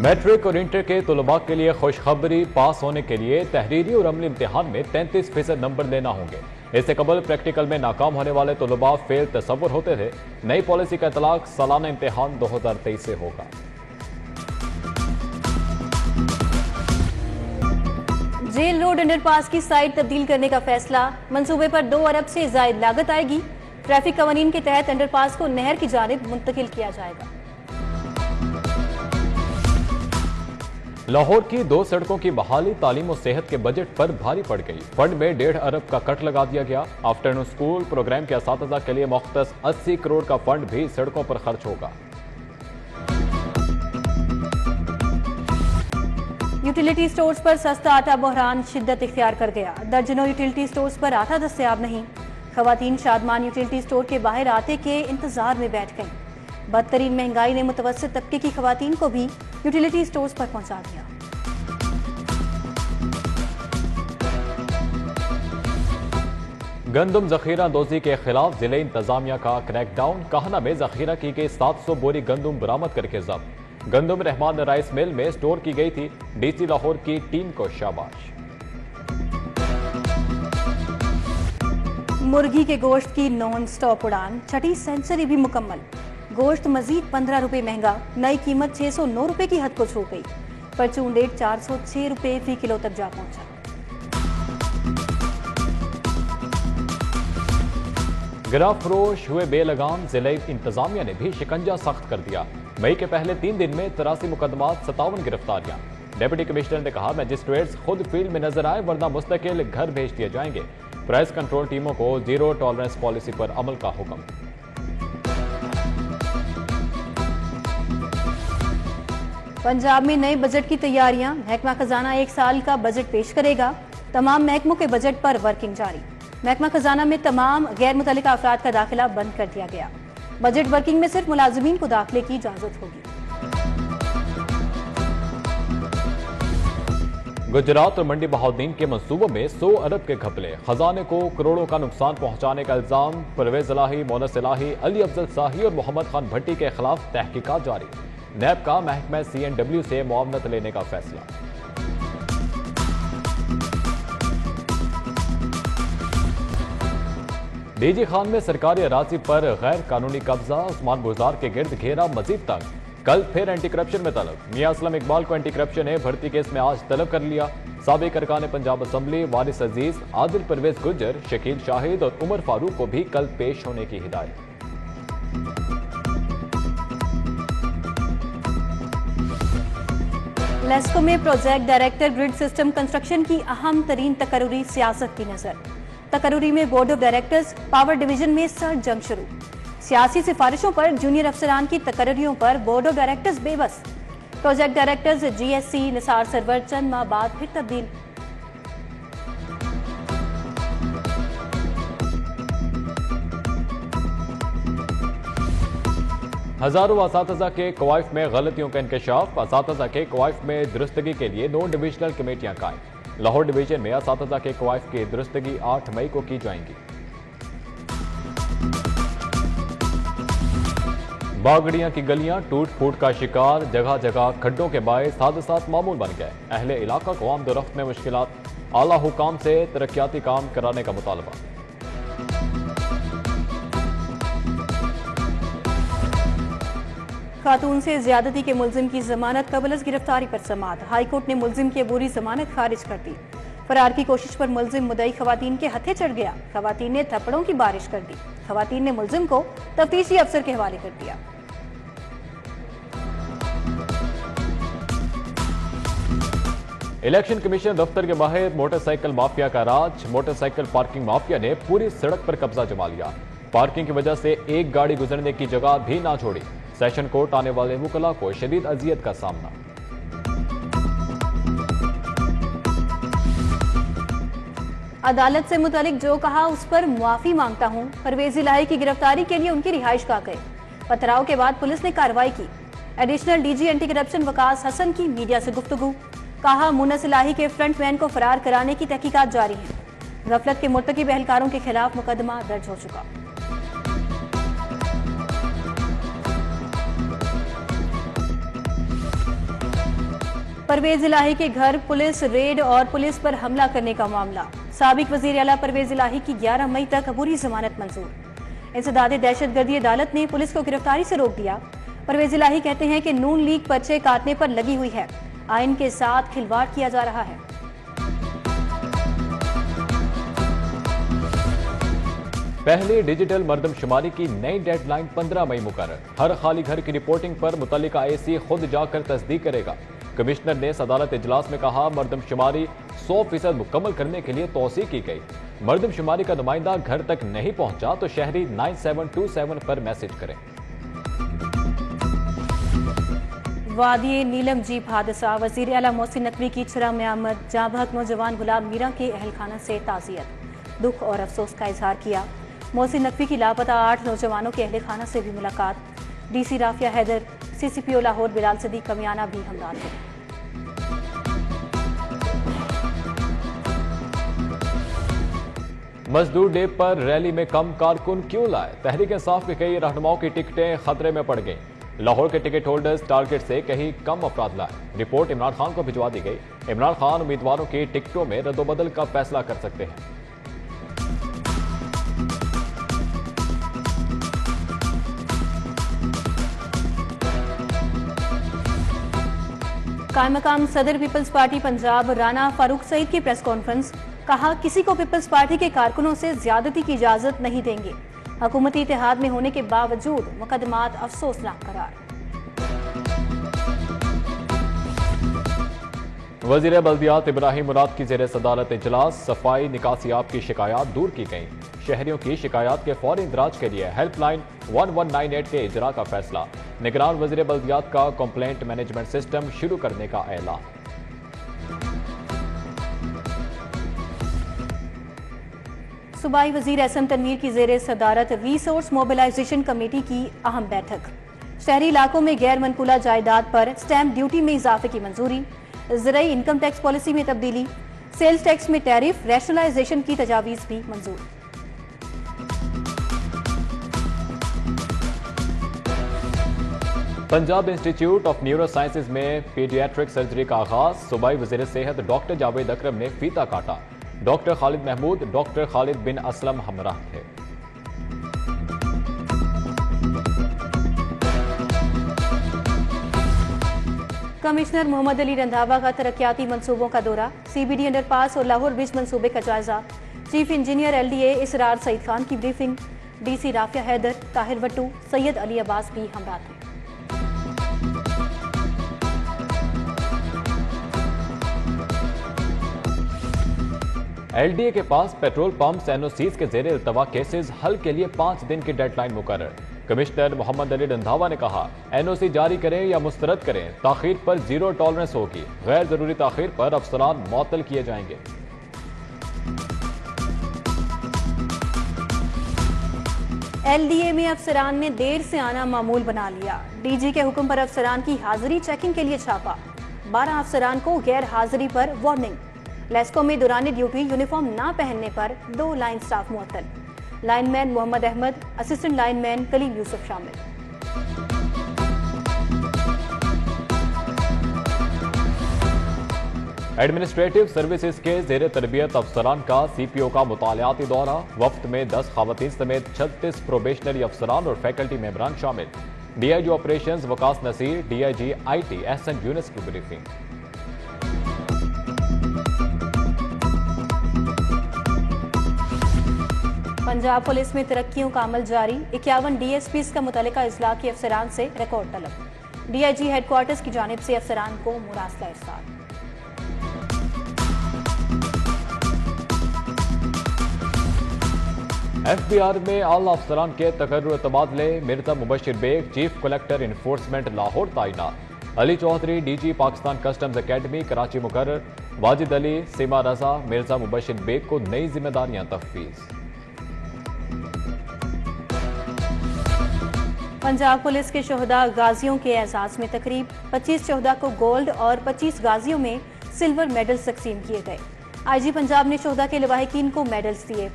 Matric और inter के तलबा के लिए खुशखबरी, पास होने के लिए तहरीरी और अमली इम्तिहान में 33% नंबर लेना होंगे। इससे कबल प्रैक्टिकल में नाकाम होने वाले तलबा फेल तस्वुर होते थे। नई पॉलिसी का इतलाक सालाना इम्तिहान 2023 से होगा। जेल रोड अंडरपास की साइट तब्दील करने का फैसला। मंसूबे पर 2 अरब से जायद लागत आएगी। ट्रैफिक कवानीन के तहत अंडरपास को नहर की जानिब मुंतकिल किया जाएगा। लाहौर की 2 सड़कों की बहाली तालीम और सेहत के बजट पर भारी पड़ गई। फंड में 1.5 अरब का कट लगा दिया गया। आफ्टरनून स्कूल प्रोग्राम के असातिज़ा के लिए मुख्तस 80 करोड़ का फंड भी सड़कों पर खर्च होगा। यूटिलिटी स्टोर्स पर सस्ता आटा बहरान शिद्दत इख्तियार कर गया। दर्जनों यूटिलिटी स्टोर्स पर आटा दस्तयाब नहीं। खवातीन शादमान यूटिलिटी स्टोर के बाहर आटे के इंतजार में बैठ गईं। बदतरीन महंगाई ने मुतवस्सित तबके की खवातीन को भी यूटिलिटी स्टोर्स पर पहुंचा दिया। गंदम जखीरा दोजी के खिलाफ जिले इंतजामिया का क्रैकडाउन। काहना में जखीरा की गई 700 बोरी गंदम बरामद करके जब्त। गंदम रहमान राइस मिल में स्टोर की गई थी। डीसी लाहौर की टीम को शाबाश। मुर्गी के गोश्त की नॉन स्टॉप उड़ान, छठी सेंचुरी भी मुकम्मल। गोश्त मजीद 15 रुपए महंगा। नई कीमत 609 रुपए की हद को छू गई। परचून रेट 406 रुपए फी किलो तक जा पहुंचा। गिरफ्त फरोश हुए बेलगाम। जिले इंतजामिया ने भी शिकंजा सख्त कर दिया। मई के पहले 3 दिन में 83 मुकदमात, 57 गिरफ्तारियां। डिप्टी कमिश्नर ने कहा मजिस्ट्रेट्स खुद फील्ड में नजर आए वरना मुस्तकिल घर भेज दिए जाएंगे। प्राइस कंट्रोल टीमों को जीरो टॉलरेंस पॉलिसी पर अमल का हुक्म। पंजाब में नए बजट की तैयारियां। महकमा खजाना 1 साल का बजट पेश करेगा। तमाम महकमों के बजट पर वर्किंग जारी। महकमा खजाना में तमाम गैर मुतल्लिका अफराद का दाखिला बंद कर दिया गया। बजट वर्किंग में सिर्फ मुलाजिमीन को दाखिले की इजाजत होगी। गुजरात और मंडी बहाउद्दीन के मंसूबों में 100 अरब के घपले। खजाने को करोड़ों का नुकसान पहुंचाने का इल्जाम। परवेज इलाही, मोनस इलाही, अली अफजल शाही और मोहम्मद खान भट्टी के खिलाफ तहकीकात जारी। नैब का महकमा CNW से मुआवनत लेने का फैसला। डीजी खान में सरकारी अराजी पर गैर कानूनी कब्जा। उस्मान गुजार के गिर्द घेरा मजीद तक। कल फिर एंटी करप्शन में तलब। मियां असलम इकबाल को एंटी करप्शन है भर्ती केस में आज तलब कर लिया। साबिक अरकान पंजाब असम्बली वारिस अजीज, आदिल परवेज गुज्जर, शकील शाहिद और उमर फारूक को भी कल पेश होने की हिदायत। लेस्को में project director grid system construction की अहम तरीन तकरूरी सियासत की नजर। तकरूरी में board of directors power division में सर्द जंग शुरू। सियासी सिफारिशों पर जूनियर अफसरान की तकर्रियों पर बोर्ड ऑफ डायरेक्टर्स बेबस। Project directors GSC Nisar Sarwar चंद माह बाद फिर तब्दील। हजारों असातिज़ा के कवायफ में गलतियों का इंकशाफ। असातिज़ा के कवायफ में दुरुस्तगी के लिए 9 डिविजनल कमेटियां कायम। लाहौर डिवीजन में असातिज़ा के कवायफ की दुरुस्तगी 8 मई को की जाएंगी। बागड़ियां की गलियां टूट फूट का शिकार। जगह जगह खड्डों के बायस हादसात मामूल बन गए। अहले इलाका को आमदोरफ्त में मुश्किलात। आला हुकाम से तरक्याती काम कराने का मुतालबा। खातून से ज्यादती के मुलजिम की जमानत कबल गिरफ्तारी पर समाअत। हाईकोर्ट ने मुलजिम की अबूरी जमानत खारिज कर दी। फरार की कोशिश पर मुलजिम मुदई खवातीन के हथे चढ़ गया। खवातीन ने थप्पड़ों की बारिश कर दी। खवातीन ने मुलजिम को तफ्तीशी अफसर के हवाले कर दिया। इलेक्शन कमीशन दफ्तर के बाहर मोटरसाइकिल माफिया का राज। मोटरसाइकिल पार्किंग माफिया ने पूरी सड़क पर कब्जा जमा लिया। पार्किंग की वजह से एक गाड़ी गुजरने की जगह भी ना छोड़ी। सेशन कोर्ट आने वाले मुकल्ला को शदीद अजियत का सामना। अदालत से मुतालिक जो कहा उस पर मुआफी मांगता हूं। परवेज इलाही की गिरफ्तारी के लिए उनकी रिहाइश गाह गए। पथराव के बाद पुलिस ने कार्रवाई की। Additional DG anti corruption Waqas Hassan की मीडिया से गुफ्तगू। कहा मुनस इलाही के फ्रंटमैन को फरार कराने की तहकीकात जारी है। गफलत के मुर्तकिब एहलकारों के खिलाफ मुकदमा दर्ज हो चुका। परवेज इलाही के घर पुलिस रेड और पुलिस पर हमला करने का मामला। साबिक वजीर आला परवेज इलाही की 11 मई तक अबूरी जमानत मंजूर। इंसदादे दहशतगर्दी अदालत ने पुलिस को गिरफ्तारी से रोक दिया। परवेज इलाही कहते हैं कि नून लीग पर्चे काटने पर लगी हुई है, आइन के साथ खिलवाड़ किया जा रहा है। पहली डिजिटल मर्दमशुमारी की नई डेडलाइन 15 मई मुकर्रर। हर खाली घर की रिपोर्टिंग पर मुतल्लिका एसी खुद जाकर तस्दीक करेगा। कमिश्नर ने सदालत इजलास में कहा, मर्दमशुमारी 100% मुकम्मल करने के लिए तौसीक की गई। मर्दमशुमारी का नुमाइंदा घर तक नहीं पहुंचा तो शहरी 9727 पर मैसेज करें। वादी नीलम जीप हादसा। वजीर आला मोहसिन नकवी की छुरा में आमद। जांबहक नौजवान गुलाम मीरा के अहलखाना से ताज़ियत, दुख और अफसोस का इजहार किया। मोहसिन नकवी की लापता 8 नौजवानों के अहलखाना से भी मुलाकात। डीसी राफिया हैदर, सीसीपीओ लाहौर बिलाल सदीक कमियाना भी हमदार थे। मजदूर डे पर रैली में कम कारकुन क्यों लाए? तहरीक इंसाफ के कई रहनुमाओं की टिकटें खतरे में पड़ गईं। लाहौर के टिकट होल्डर्स टारगेट से कहीं कम अफराद लाए। रिपोर्ट इमरान खान को भिजवा दी गई। इमरान खान उम्मीदवारों की टिकटों में रद्दोबदल का फैसला कर सकते हैं। कायम मकाम सदर पीपल्स पार्टी पंजाब राना फारूक सईद की प्रेस कॉन्फ्रेंस। कहा, किसी को पीपल्स पार्टी के कारकुनों से ज्यादती की इजाजत नहीं देंगे। हुकूमती इत्तेहाद में होने के बावजूद मुकदमात अफसोसनाक करार। वजीर बल्दियात इब्राहिम मुराद की जेर सदारत इजलास। सफाई निकासियाब की शिकायत दूर की गई। शहरियों की शिकायत के फौरी इंदराज के लिए हेल्पलाइन 1198 के इजरा का फैसला। निगरान वजीर बल्दियात का कंप्लेंट मैनेजमेंट सिस्टम शुरू करने का ऐलान। सूबाई वजीर एसएम तनवीर की जेर सदारत रिसोर्स मोबिलाइजेशन कमेटी की अहम बैठक। शहरी इलाकों में गैर मनकूला जायदाद पर स्टैंप ड्यूटी में इजाफे की मंजूरी। ज़राई इनकम टैक्स पॉलिसी में तब्दीली। सेल्स टैक्स में टैरिफ रैशनलाइजेशन की तजावीज़ भी मंजूर। Punjab institute of neuro sciences में पीडियाट्रिक सर्जरी का आगाज। सूबाई वजीर सेहत डॉक्टर जावेद अकरम ने फीता काटा। डॉक्टर खालिद महमूद, डॉक्टर खालिद बिन असलम हमराह थे। कमिश्नर मोहम्मद अली रंधावा का तरक्याती मंसूबों का दौरा। सीबीडी अंडरपास और लाहौर ब्रिज मंसूबे का जायजा। चीफ इंजीनियर एलडीए इसरार सईद खान की ब्रीफिंग। डीसी राफिया हैदर, ताहिर वट्टू, सैयद अली अब्बास भी हमराह थे। एलडीए के पास पेट्रोल पंप एनओसीज के जेर इल्तवा केसेस हल के लिए 5 दिन की डेडलाइन मुकर्रर। कमिश्नर मोहम्मद अली रंधावा ने कहा, एनओसी जारी करें या मुस्तरद करें, ताखीर पर जीरो टॉलरेंस होगी। गैर जरूरी ताखीर पर अफसरान मुअत्तल किए जाएंगे। एलडीए में अफसरान ने देर से आना मामूल बना लिया। डीजी के हुक्म पर अफसरान की हाजिरी चेकिंग के लिए छापा। 12 अफसरान को गैर हाजिरी पर वार्निंग। लेस्को में दौरान ड्यूटी यूनिफॉर्म ना पहनने पर 2 लाइन स्टाफ मुअत्तल। Lineman Mohammad Ahmad, assistant lineman Kaleem Yusuf शामिल। एडमिनिस्ट्रेटिव सर्विसेज के जेर तरबियत अफसरान का सीपीओ का मुतालियाती दौरा। वफ्त में 10 खवातीन समेत 36 प्रोबेशनरी अफसरान और फैकल्टी मेंबरान शामिल। DIG operations Waqas Naseer, DIG IT Ahsan Younus की ब्रीफिंग। पंजाब पुलिस में तरक्कियों का अमल जारी। 51 डीएसपीज का मुतल्लिका इजला के अफसरान से रिकॉर्ड तलब। डीआईजी हेडक्वार्टर्स की जानिब से अफसरान को मुरासला इरसाल। एफबीआर में आला अफसरान के तकर्रुर तबादले। Mirza Mubashir Baig chief collector enforcement Lahore तैनात। Ali Chaudhry DG Pakistan customs academy Karachi मुकर्रर। वाजिद अली, सीमा रजा, मिर्जा मुबशिर बेग को नई जिम्मेदारियां तफवीज। पंजाब पुलिस के शोहदा गाजियों के एजाज में तकरीब। 25 शोहदा को गोल्ड और 25 गाजियों में सिल्वर मेडल्स तकसीम किए गए। आईजी पंजाब ने शोहदा के लवाहिकीन को मेडल्स दिए।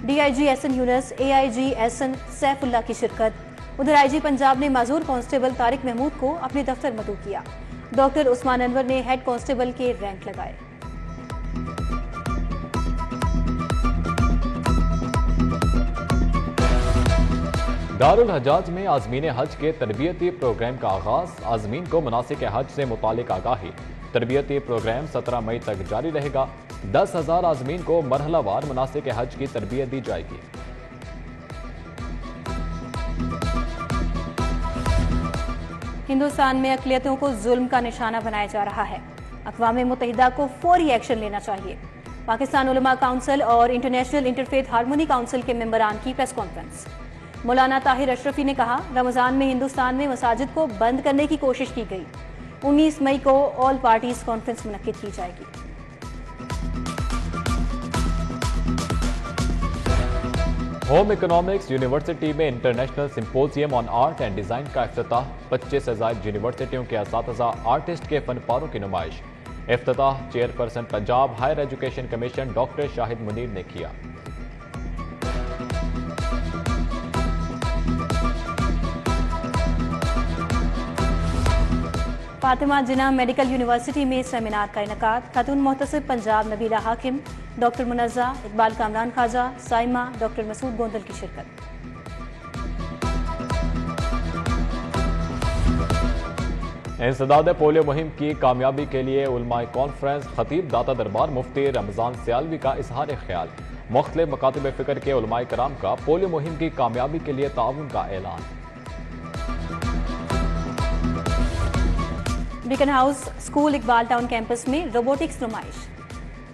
डीआईजी एहसन यूनुस, एआईजी एहसन सैफुल्लाह की शिरकत। उधर आईजी पंजाब ने माजूर कांस्टेबल तारिक महमूद को अपने दफ्तर मदऊ किया। डॉक्टर उस्मान अनवर ने हेड कांस्टेबल के रैंक लगाए। दारुल हजाज में आज़मीन हज के तरबियती प्रोग्राम का आगाज। आज़मीन को मनासिक हज से मुतालिक आगाही। तरबियती प्रोग्राम 17 मई तक जारी रहेगा। 10,000 आज़मीन को मरहलावार मनासिक हज की तरबियत दी जाएगी। हिंदुस्तान में अक़लियतों को जुल्म का निशाना बनाया जा रहा है। अक़वाम मुत्तहिदा को फौरी एक्शन लेना चाहिए। पाकिस्तान उलमा काउंसिल और इंटरनेशनल इंटरफेथ हारमोनी काउंसिल के मेंबरान की प्रेस कॉन्फ्रेंस। मौलाना ताहिर अशरफी ने कहा, रमजान में हिंदुस्तान में मसाजिद को बंद करने की कोशिश की गई। 19 मई को ऑल पार्टीज कॉन्फ्रेंस मुनक्किद की जाएगी। होम इकोनॉमिक्स यूनिवर्सिटी में international symposium on art and design का इफ्तिताह। 25 से ज़ायद यूनिवर्सिटियों के असातिज़ा आर्टिस्ट के फनपारों की नुमाइश। इफ्तिताह chairperson Punjab higher education commission doctor Shahid Munir ने किया। फातिमा जिन्ना मेडिकल यूनिवर्सिटी में सेमिनार का इनेकाद। खातून मोहतसिब पंजाब नबीला हाकिम, डॉक्टर मुनज़्ज़ा, इकबाल कामरान खाजा, साइमा, डॉक्टर मसूद गोंदल की शिरकत। इंसदाद पोलियो मुहिम की कामयाबी के लिए उलमाए कॉन्फ्रेंस। खतीब दाता दरबार मुफ्ती रमजान सियालवी का इजहार ख्याल। मुख्तलिफ मकातिब फ़िक्र के उलमाए कराम का पोलियो मुहिम की कामयाबी के लिए ताउन का ऐलान। ब्रिकन house school Iqbal town campus में रोबोटिक्स नुमाइश।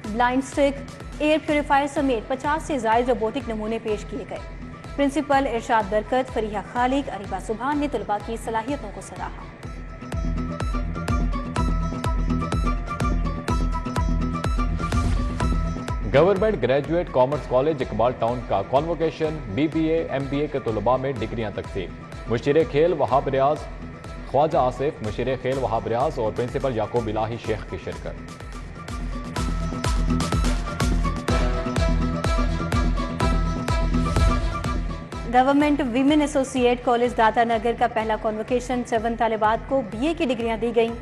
ब्लाइंड स्टिक, एयर प्योरीफायर समेत 50 से ज़ायद रोबोटिक नमूने पेश किए गए। प्रिंसिपल इरशाद बरकत, फरीहा खालिक, अरीबा सुभान ने तलबा की सलाहियतों को सराहा। Government graduate commerce college Iqbal town का कॉन्वोकेशन। BBA MBA के तलबा में डिग्रियां तकसीम। मुशीर खेल वहाब रियाज, ख्वाजा आसिफ, मुशीर खेल वहाब रियाज और प्रिंसिपल याकूब इलाही शेख की शिरकत। गवर्नमेंट वीमेन एसोसिएट कॉलेज दातानगर का पहला कॉन्वोकेशन। 7 तालिबात को BA की डिग्रियां दी गईं।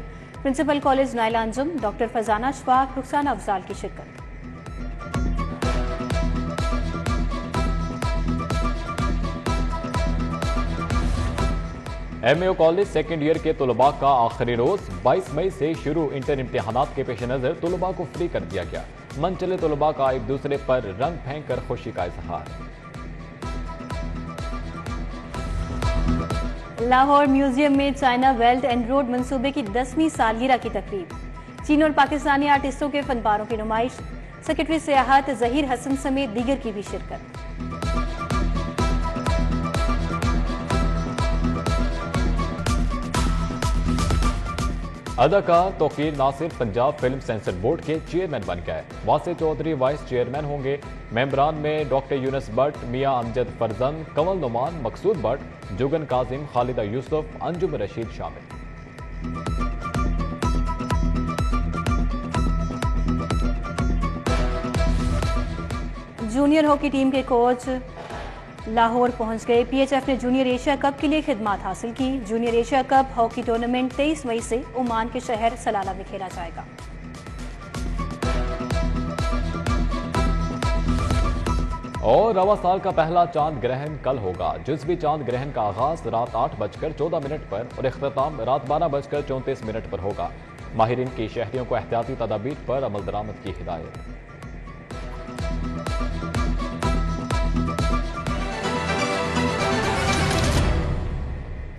Principal college Naila Anjum, doctor Fazana Shafaq, Rukhsana Afzal की शिरकत। MAO कॉलेज सेकेंड ईयर के तलबा का आखिरी रोज 22 मई से शुरू। इंटर इम्तिहानात के पेश नजर तलबा को फ्री कर दिया गया। मन चले तलबा का एक दूसरे पर रंग फेंक कर खुशी का इजहार। लाहौर म्यूजियम में चाइना बेल्ट एंड रोड मंसूबे की 10वीं सालगिरह की तकरीब। चीन और पाकिस्तानी आर्टिस्टों के फनपारों की नुमाइश। सेक्रेटरी सियाहत जहीर हसन समेत दीगर की भी शिरकत। अदाकार Tauqeer Nasir Punjab film censor board के चेयरमैन बन गए। वासे चौधरी वाइस चेयरमैन होंगे। मेंबरान में डॉक्टर यूनुस भट्ट, मियां अमजद फरजंद, कंवल नुमान, मकसूद भट्ट, जुगन काजिम, खालिदा यूसुफ, अंजुम रशीद शामिल। जूनियर हॉकी टीम के कोच लाहौर पहुंच गए। PHF ने जूनियर एशिया कप के लिए खिदमत हासिल की। Junior Asia cup hockey tournament 23 मई से ओमान के शहर सलाला में खेला जाएगा। और रवा साल का पहला चांद ग्रहण कल होगा। जुज़वी चांद ग्रहण का आगाज रात 8:14 पर और इख्तिताम रात 12:34 पर होगा। माहिरीन की शहरियों को एहतियाती तदाबीर पर अमल दरामद की हिदायत।